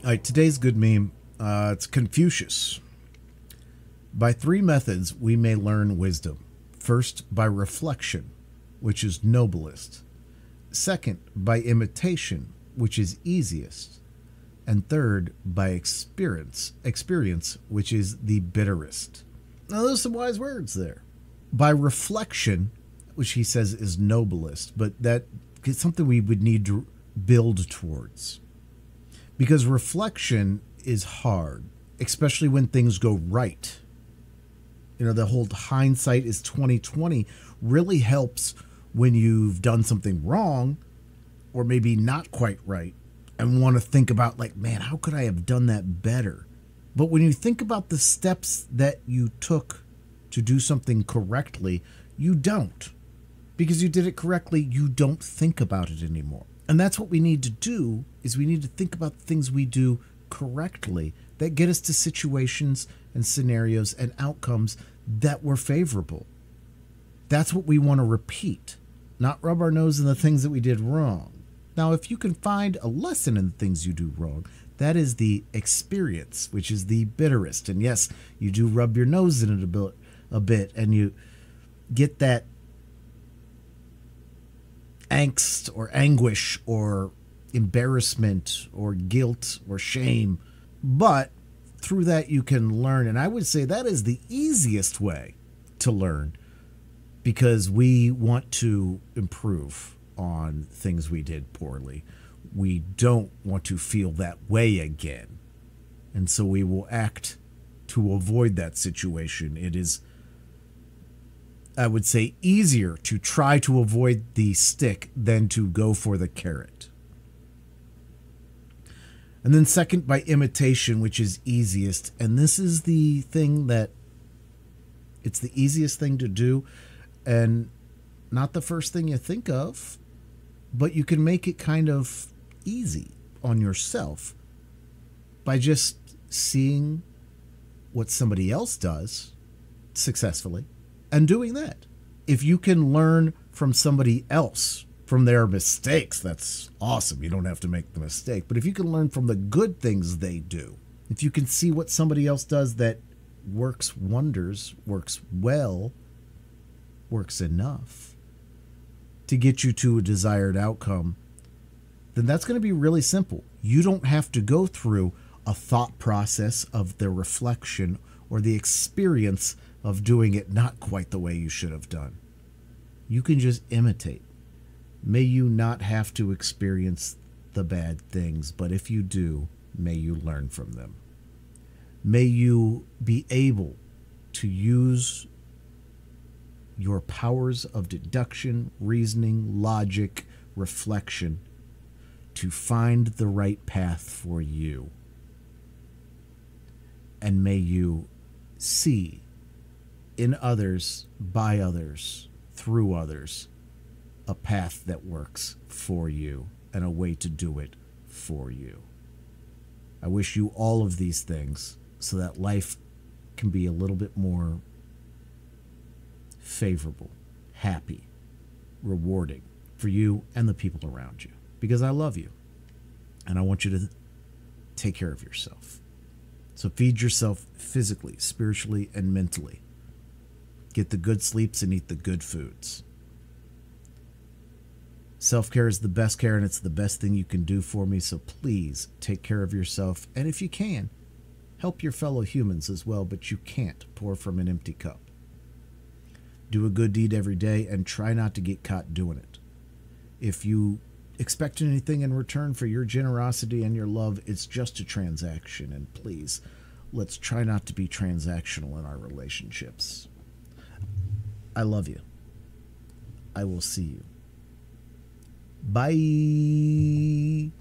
All right, today's good meme. It's Confucius. By three methods we may learn wisdom. First, by reflection, which is noblest. Second, by imitation, which is easiest. And third, by experience, which is the bitterest. Now, those are some wise words there. By reflection, which he says is noblest, but that is something we would need to build towards. Because reflection is hard, especially when things go right. You know, the whole hindsight is 2020 really helps when you've done something wrong or maybe not quite right and want to think about, like, man, how could I have done that better? But when you think about the steps that you took to do something correctly, you don't. Because you did it correctly, you don't think about it anymore. And that's what we need to do, is we need to think about the things we do correctly that get us to situations and scenarios and outcomes that were favorable. That's what we want to repeat, not rub our nose in the things that we did wrong. Now, if you can find a lesson in the things you do wrong, that is the experience, which is the bitterest. And yes, you do rub your nose in it a bit, and you get that angst or anguish or embarrassment or guilt or shame. But through that you can learn. And I would say that is the easiest way to learn, because we want to improve on things we did poorly. We don't want to feel that way again. And so we will act to avoid that situation. It is, I would say, easier to try to avoid the stick than to go for the carrot. And then second, by imitation, which is easiest. And this is the thing that it's the easiest thing to do, and not the first thing you think of, but you can make it kind of easy on yourself by just seeing what somebody else does successfully and doing that. If you can learn from somebody else, from their mistakes, that's awesome. You don't have to make the mistake. But if you can learn from the good things they do, if you can see what somebody else does that works wonders, works well, works enough to get you to a desired outcome, then that's going to be really simple. You don't have to go through a thought process of the reflection or the experience of doing it not quite the way you should have done. You can just imitate. May you not have to experience the bad things, but if you do, may you learn from them. May you be able to use your powers of deduction, reasoning, logic, reflection to find the right path for you. And may you see in others, by others, through others, a path that works for you and a way to do it for you. I wish you all of these things so that life can be a little bit more favorable, happy, rewarding for you and the people around you. Because I love you and I want you to take care of yourself. So feed yourself physically, spiritually, and mentally. Get the good sleeps and eat the good foods. Self-care is the best care, and it's the best thing you can do for me, so please take care of yourself. And if you can, help your fellow humans as well, but you can't pour from an empty cup. Do a good deed every day and try not to get caught doing it. If you expect anything in return for your generosity and your love, it's just a transaction, and please, let's try not to be transactional in our relationships. I love you. I will see you. Bye.